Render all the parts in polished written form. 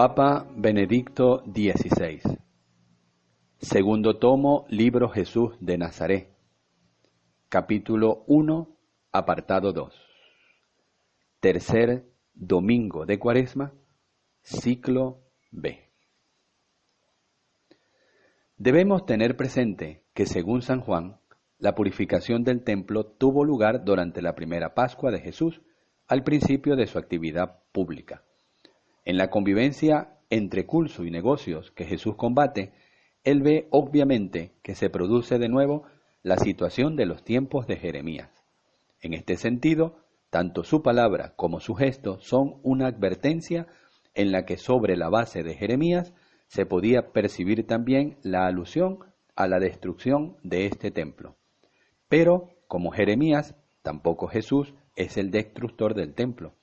Papa Benedicto XVI. Segundo tomo, Libro Jesús de Nazaret. Capítulo 1, apartado 2. Tercer domingo de Cuaresma, ciclo B. Debemos tener presente que, según San Juan, la purificación del templo tuvo lugar durante la primera Pascua de Jesús, al principio de su actividad pública. En la convivencia entre culto y negocios que Jesús combate, él ve obviamente que se produce de nuevo la situación de los tiempos de Jeremías. En este sentido, tanto su palabra como su gesto son una advertencia en la que sobre la base de Jeremías se podía percibir también la alusión a la destrucción de este templo. Pero, como Jeremías, tampoco Jesús es el destructor del templo.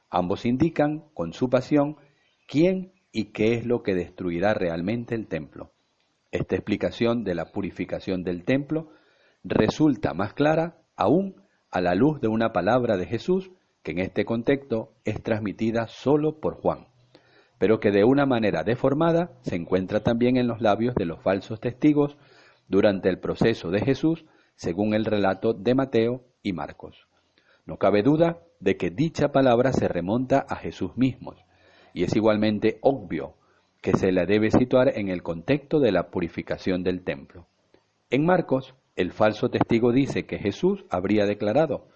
Ambos indican, con su pasión, quién y qué es lo que destruirá realmente el templo. Esta explicación de la purificación del templo resulta más clara aún a la luz de una palabra de Jesús que en este contexto es transmitida solo por Juan, pero que de una manera deformada se encuentra también en los labios de los falsos testigos durante el proceso de Jesús, según el relato de Mateo y Marcos. No cabe duda de que dicha palabra se remonta a Jesús mismo, y es igualmente obvio que se la debe situar en el contexto de la purificación del templo. En Marcos, el falso testigo dice que Jesús habría declarado: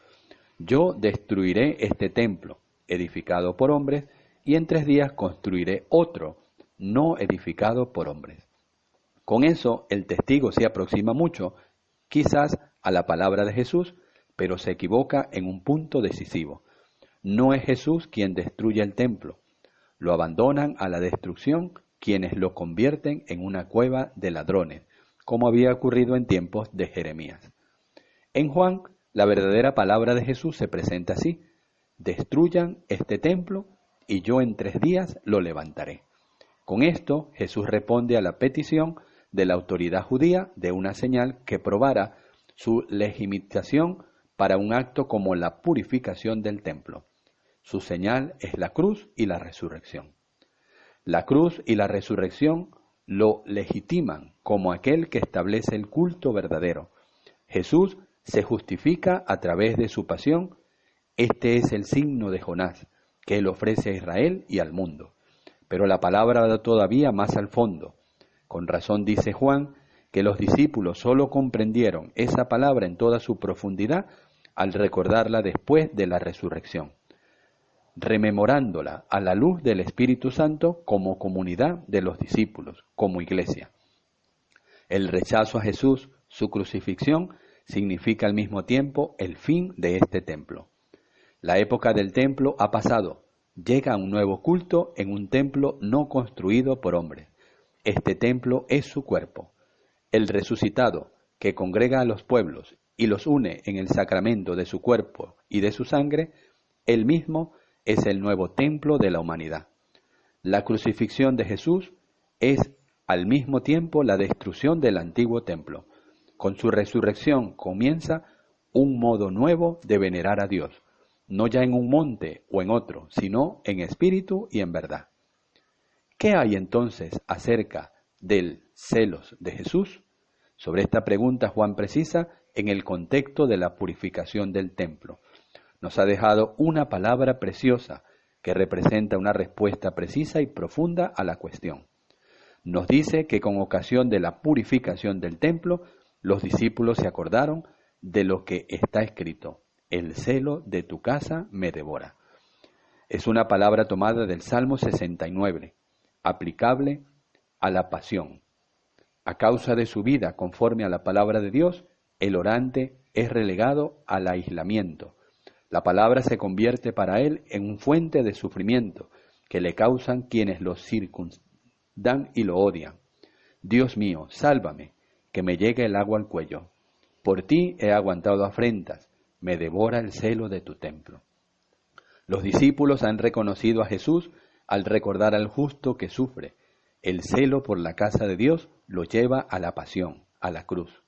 «Yo destruiré este templo, edificado por hombres, y en 3 días construiré otro, no edificado por hombres». Con eso, el testigo se aproxima mucho, quizás, a la palabra de Jesús, pero se equivoca en un punto decisivo. No es Jesús quien destruye el templo. Lo abandonan a la destrucción quienes lo convierten en una cueva de ladrones, como había ocurrido en tiempos de Jeremías. En Juan, la verdadera palabra de Jesús se presenta así: «Destruyan este templo y yo en 3 días lo levantaré». Con esto, Jesús responde a la petición de la autoridad judía de una señal que probara su legitimación para un acto como la purificación del templo. Su señal es la cruz y la resurrección. La cruz y la resurrección lo legitiman como aquel que establece el culto verdadero. Jesús se justifica a través de su pasión. Este es el signo de Jonás, que él ofrece a Israel y al mundo. Pero la palabra va todavía más al fondo. Con razón dice Juan que los discípulos solo comprendieron esa palabra en toda su profundidad al recordarla después de la resurrección, rememorándola a la luz del Espíritu Santo como comunidad de los discípulos, como iglesia. El rechazo a Jesús, su crucifixión, significa al mismo tiempo el fin de este templo. La época del templo ha pasado. Llega un nuevo culto en un templo no construido por hombres. Este templo es su cuerpo. El resucitado, que congrega a los pueblos y los une en el sacramento de su cuerpo y de su sangre, él mismo es el nuevo templo de la humanidad. La crucifixión de Jesús es al mismo tiempo la destrucción del antiguo templo. Con su resurrección comienza un modo nuevo de venerar a Dios, no ya en un monte o en otro, sino en espíritu y en verdad. ¿Qué hay entonces acerca del celos de Jesús? Sobre esta pregunta Juan precisa en el contexto de la purificación del templo. Nos ha dejado una palabra preciosa que representa una respuesta precisa y profunda a la cuestión. Nos dice que con ocasión de la purificación del templo, los discípulos se acordaron de lo que está escrito: «El celo de tu casa me devora». Es una palabra tomada del Salmo 69, aplicable a la pasión. A causa de su vida conforme a la palabra de Dios, el orante es relegado al aislamiento. La palabra se convierte para él en una fuente de sufrimiento que le causan quienes lo circundan y lo odian. «Dios mío, sálvame, que me llegue el agua al cuello. Por ti he aguantado afrentas, me devora el celo de tu templo». Los discípulos han reconocido a Jesús al recordar al justo que sufre. El celo por la casa de Dios lo lleva a la pasión, a la cruz.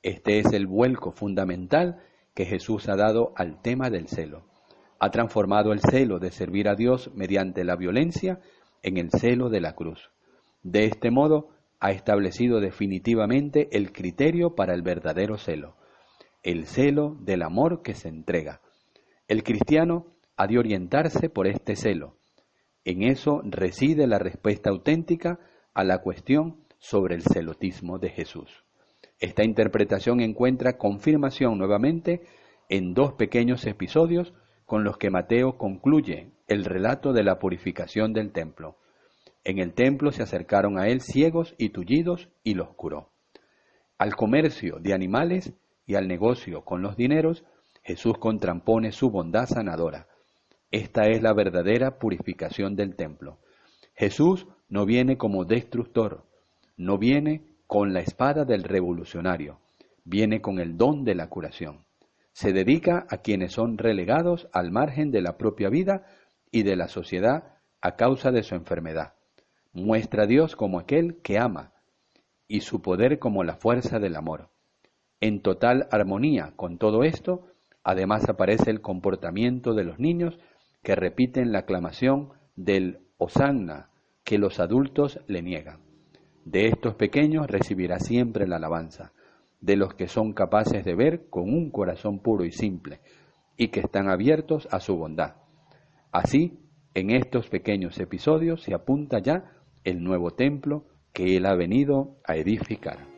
Este es el vuelco fundamental que Jesús ha dado al tema del celo. Ha transformado el celo de servir a Dios mediante la violencia en el celo de la cruz. De este modo, ha establecido definitivamente el criterio para el verdadero celo, el celo del amor que se entrega. El cristiano ha de orientarse por este celo. En eso reside la respuesta auténtica a la cuestión sobre el celotismo de Jesús. Esta interpretación encuentra confirmación nuevamente en dos pequeños episodios con los que Mateo concluye el relato de la purificación del templo. En el templo se acercaron a él ciegos y tullidos y los curó. Al comercio de animales y al negocio con los dineros, Jesús contrapone su bondad sanadora. Esta es la verdadera purificación del templo. Jesús no viene como destructor, no viene con la espada del revolucionario, viene con el don de la curación. Se dedica a quienes son relegados al margen de la propia vida y de la sociedad a causa de su enfermedad. Muestra a Dios como aquel que ama y su poder como la fuerza del amor. En total armonía con todo esto, además aparece el comportamiento de los niños que repiten la aclamación del Hosanna que los adultos le niegan. De estos pequeños recibirá siempre la alabanza, de los que son capaces de ver con un corazón puro y simple, y que están abiertos a su bondad. Así, en estos pequeños episodios se apunta ya el nuevo templo que Él ha venido a edificar.